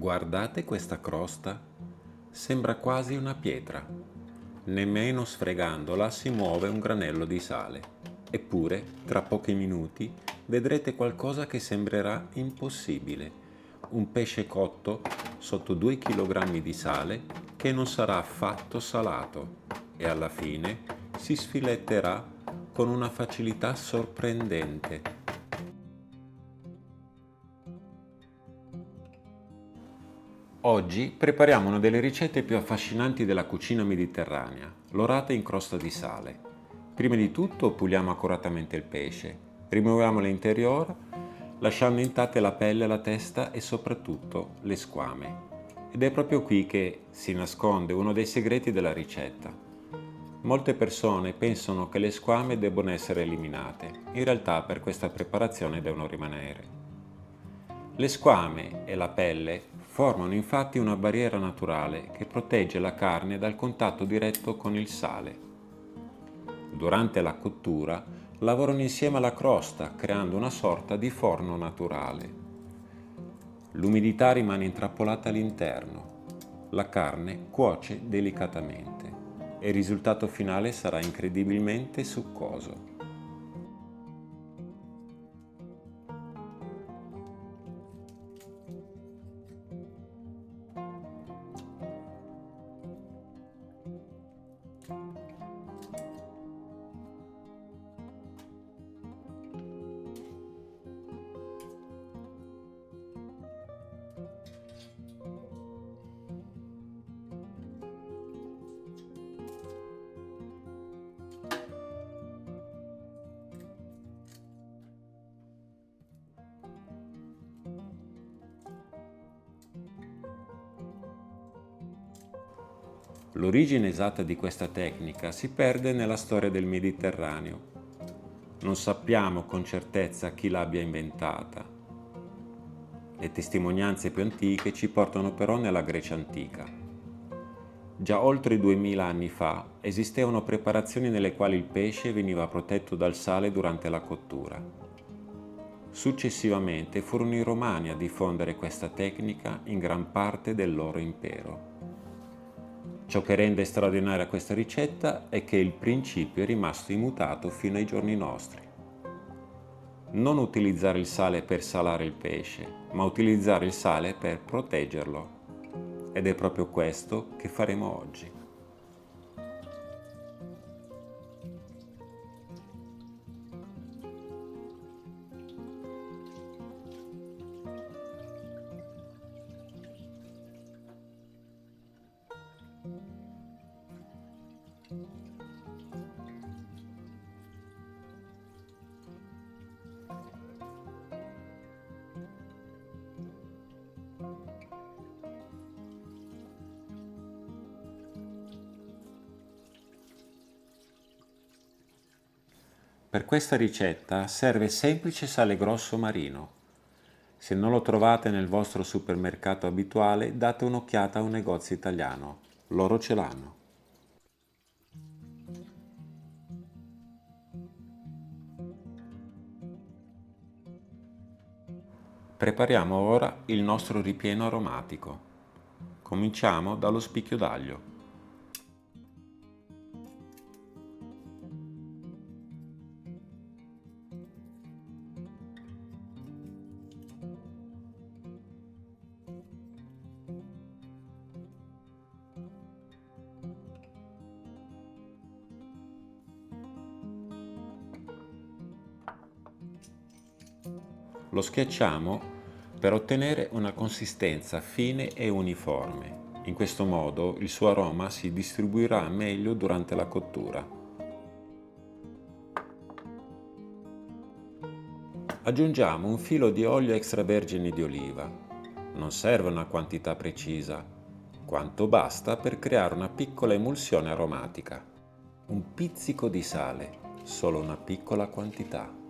Guardate questa crosta? Sembra quasi una pietra. Nemmeno sfregandola si muove un granello di sale. Eppure, tra pochi minuti, vedrete qualcosa che sembrerà impossibile. Un pesce cotto sotto 2 kg di sale che non sarà affatto salato e alla fine si sfiletterà con una facilità sorprendente. Oggi prepariamo una delle ricette più affascinanti della cucina mediterranea, l'orata in crosta di sale. Prima di tutto puliamo accuratamente il pesce, rimuoviamo l'interiore, lasciando intatte la pelle, la testa e soprattutto le squame. Ed è proprio qui che si nasconde uno dei segreti della ricetta. Molte persone pensano che le squame debbano essere eliminate, in realtà per questa preparazione devono rimanere. Le squame e la pelle formano infatti una barriera naturale che protegge la carne dal contatto diretto con il sale. Durante la cottura lavorano insieme alla crosta creando una sorta di forno naturale. L'umidità rimane intrappolata all'interno, la carne cuoce delicatamente e il risultato finale sarà incredibilmente succoso. L'origine esatta di questa tecnica si perde nella storia del Mediterraneo. Non sappiamo con certezza chi l'abbia inventata. Le testimonianze più antiche ci portano però nella Grecia antica. Già oltre 2000 anni fa esistevano preparazioni nelle quali il pesce veniva protetto dal sale durante la cottura. Successivamente furono i Romani a diffondere questa tecnica in gran parte del loro impero. Ciò che rende straordinaria questa ricetta è che il principio è rimasto immutato fino ai giorni nostri. Non utilizzare il sale per salare il pesce, ma utilizzare il sale per proteggerlo. Ed è proprio questo che faremo oggi. Per questa ricetta serve semplice sale grosso marino. Se non lo trovate nel vostro supermercato abituale, date un'occhiata a un negozio italiano. Loro ce l'hanno. Prepariamo ora il nostro ripieno aromatico. Cominciamo dallo spicchio d'aglio. Lo schiacciamo per ottenere una consistenza fine e uniforme. In questo modo il suo aroma si distribuirà meglio durante la cottura. Aggiungiamo un filo di olio extravergine di oliva. Non serve una quantità precisa, quanto basta per creare una piccola emulsione aromatica. Un pizzico di sale, solo una piccola quantità.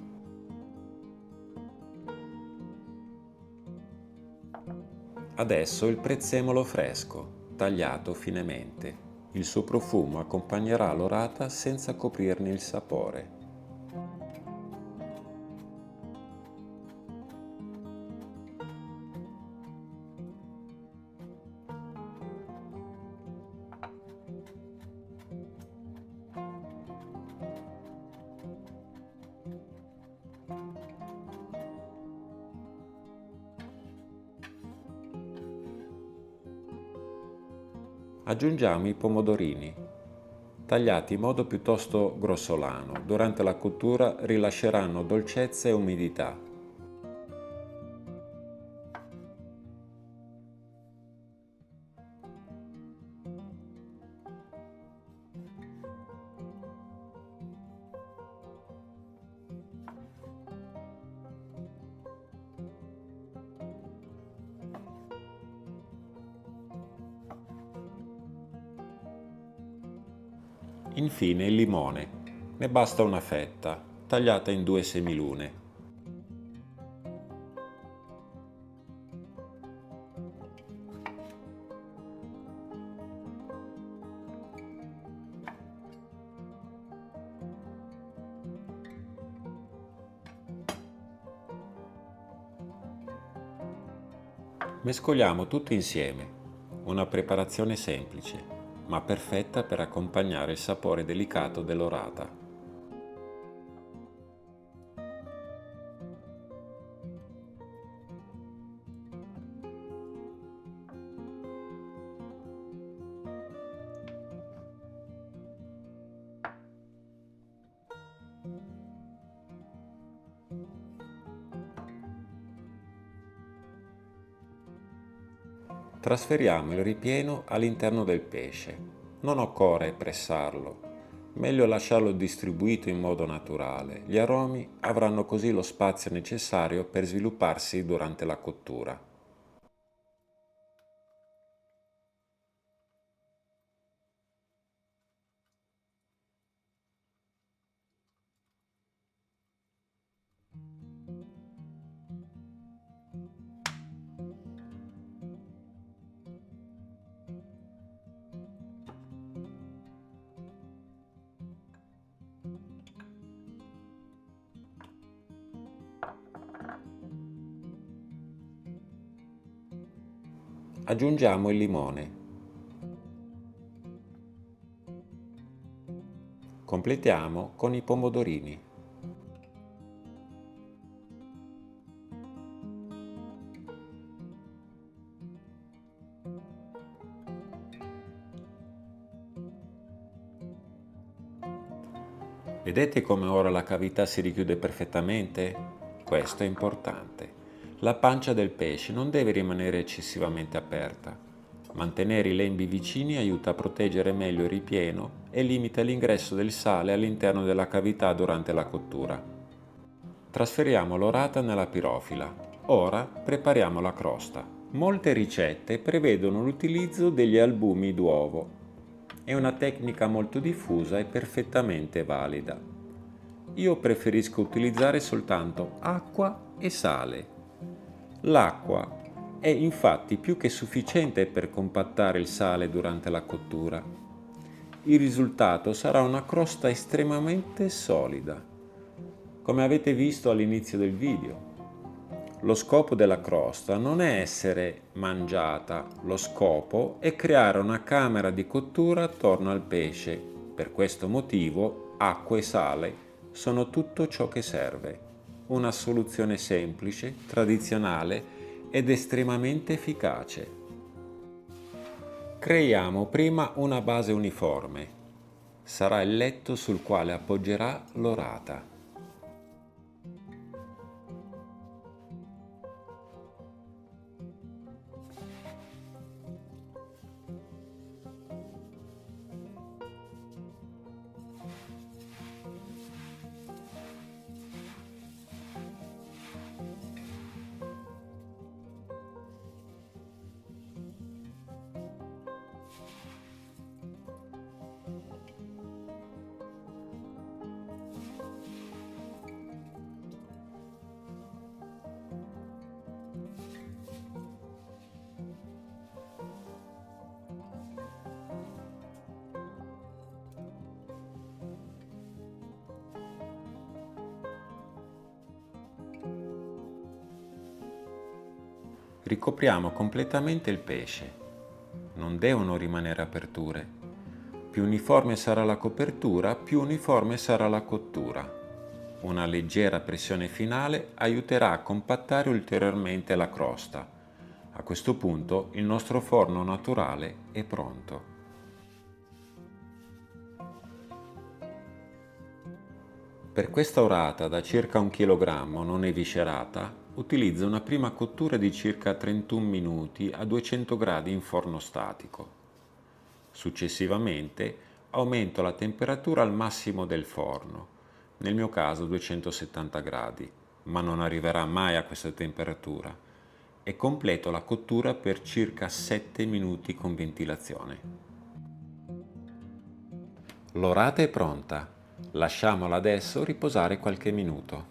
Adesso il prezzemolo fresco, tagliato finemente. Il suo profumo accompagnerà l'orata senza coprirne il sapore. Aggiungiamo i pomodorini, tagliati in modo piuttosto grossolano. Durante la cottura rilasceranno dolcezza e umidità. Infine il limone, ne basta una fetta, tagliata in 2 semilune. Mescoliamo tutto insieme, una preparazione semplice, ma perfetta per accompagnare il sapore delicato dell'orata. Trasferiamo il ripieno all'interno del pesce. Non occorre pressarlo, meglio lasciarlo distribuito in modo naturale. Gli aromi avranno così lo spazio necessario per svilupparsi durante la cottura. Aggiungiamo il limone. Completiamo con i pomodorini. Vedete come ora la cavità si richiude perfettamente? Questo è importante. La pancia del pesce non deve rimanere eccessivamente aperta. Mantenere i lembi vicini aiuta a proteggere meglio il ripieno e limita l'ingresso del sale all'interno della cavità durante la cottura. Trasferiamo l'orata nella pirofila. Ora prepariamo la crosta. Molte ricette prevedono l'utilizzo degli albumi d'uovo. È una tecnica molto diffusa e perfettamente valida. Io preferisco utilizzare soltanto acqua e sale. L'acqua è infatti più che sufficiente per compattare il sale durante la cottura. Il risultato sarà una crosta estremamente solida, come avete visto all'inizio del video. Lo scopo della crosta non è essere mangiata, lo scopo è creare una camera di cottura attorno al pesce. Per questo motivo acqua e sale sono tutto ciò che serve. Una soluzione semplice, tradizionale ed estremamente efficace. Creiamo prima una base uniforme. Sarà il letto sul quale appoggerà l'orata. Ricopriamo completamente il pesce. Non devono rimanere aperture. Più uniforme sarà la copertura, più uniforme sarà la cottura. Una leggera pressione finale aiuterà a compattare ulteriormente la crosta. A questo punto il nostro forno naturale è pronto. Per questa orata da circa 1 kg non eviscerata, utilizzo una prima cottura di circa 31 minuti a 200 gradi in forno statico. Successivamente aumento la temperatura al massimo del forno, nel mio caso 270 gradi, ma non arriverà mai a questa temperatura, e completo la cottura per circa 7 minuti con ventilazione. L'orata è pronta, lasciamola adesso riposare qualche minuto.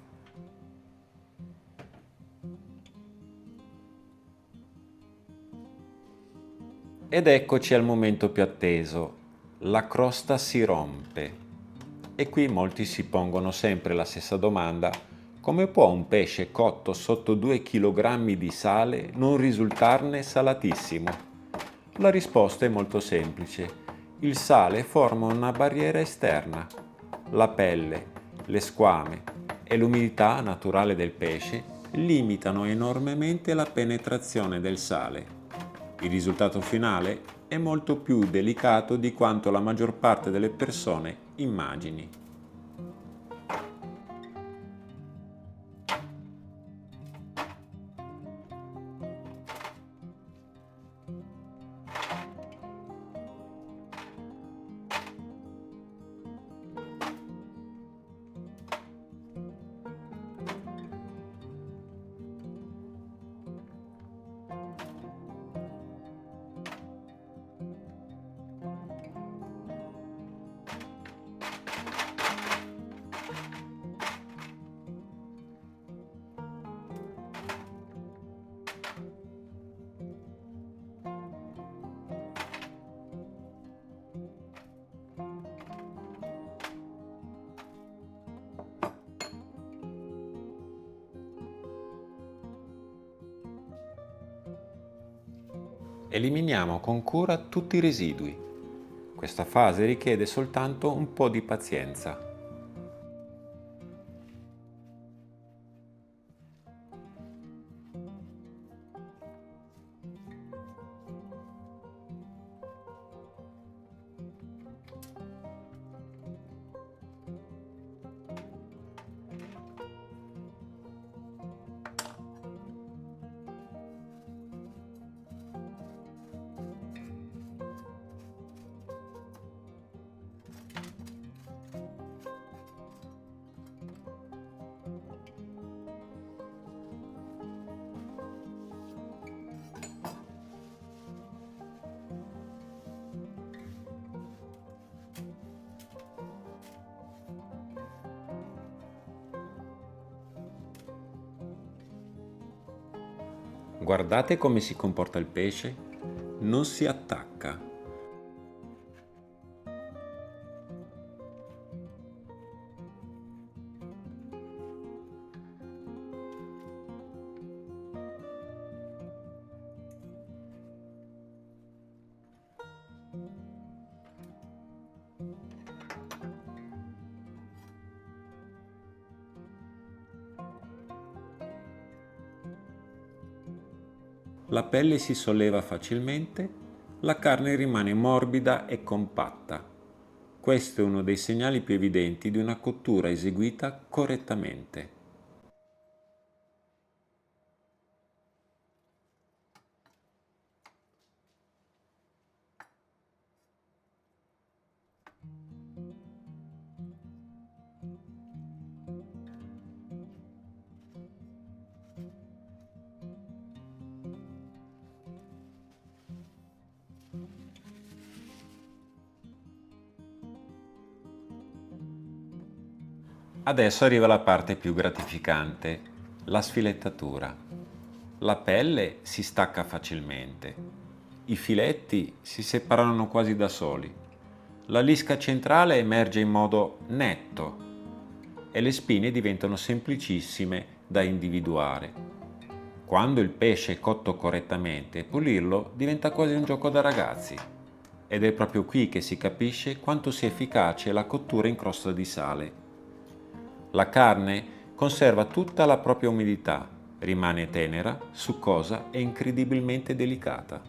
Ed eccoci al momento più atteso, la crosta si rompe. E qui molti si pongono sempre la stessa domanda: come può un pesce cotto sotto 2 kg di sale non risultarne salatissimo? La risposta è molto semplice. Il sale forma una barriera esterna. La pelle, le squame e l'umidità naturale del pesce limitano enormemente la penetrazione del sale. Il risultato finale è molto più delicato di quanto la maggior parte delle persone immagini. Eliminiamo con cura tutti i residui. Questa fase richiede soltanto un po' di pazienza. Guardate come si comporta il pesce. Non si attacca. La pelle si solleva facilmente, la carne rimane morbida e compatta. Questo è uno dei segnali più evidenti di una cottura eseguita correttamente. Adesso arriva la parte più gratificante, la sfilettatura. La pelle si stacca facilmente. I filetti si separano quasi da soli. La lisca centrale emerge in modo netto e le spine diventano semplicissime da individuare. Quando il pesce è cotto correttamente, pulirlo diventa quasi un gioco da ragazzi. Ed è proprio qui che si capisce quanto sia efficace la cottura in crosta di sale. La carne conserva tutta la propria umidità, rimane tenera, succosa e incredibilmente delicata.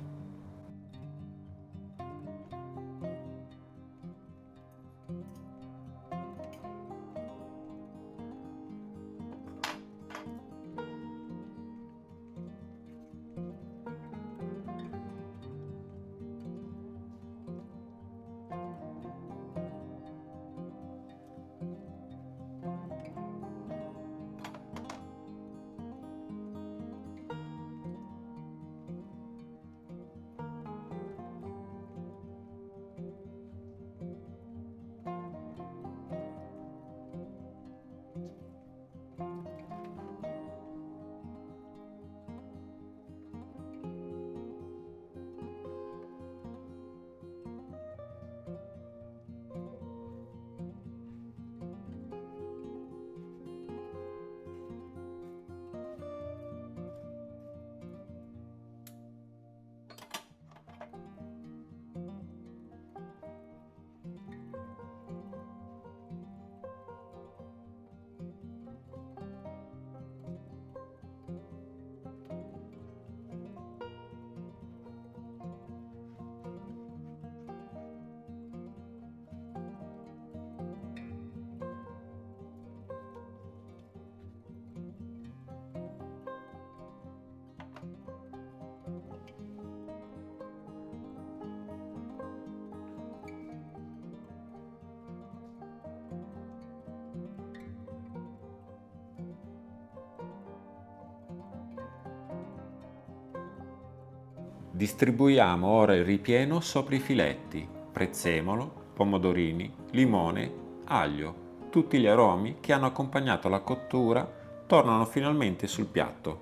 Distribuiamo ora il ripieno sopra i filetti, prezzemolo, pomodorini, limone, aglio. Tutti gli aromi che hanno accompagnato la cottura tornano finalmente sul piatto.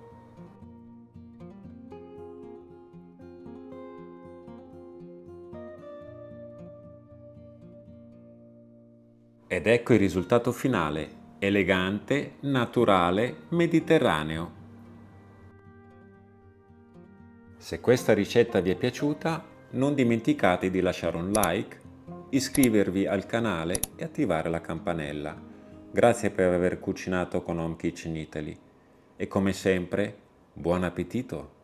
Ed ecco il risultato finale, elegante, naturale, mediterraneo. Se questa ricetta vi è piaciuta, non dimenticate di lasciare un like, iscrivervi al canale e attivare la campanella. Grazie per aver cucinato con Home Kitchen Italy e come sempre, buon appetito!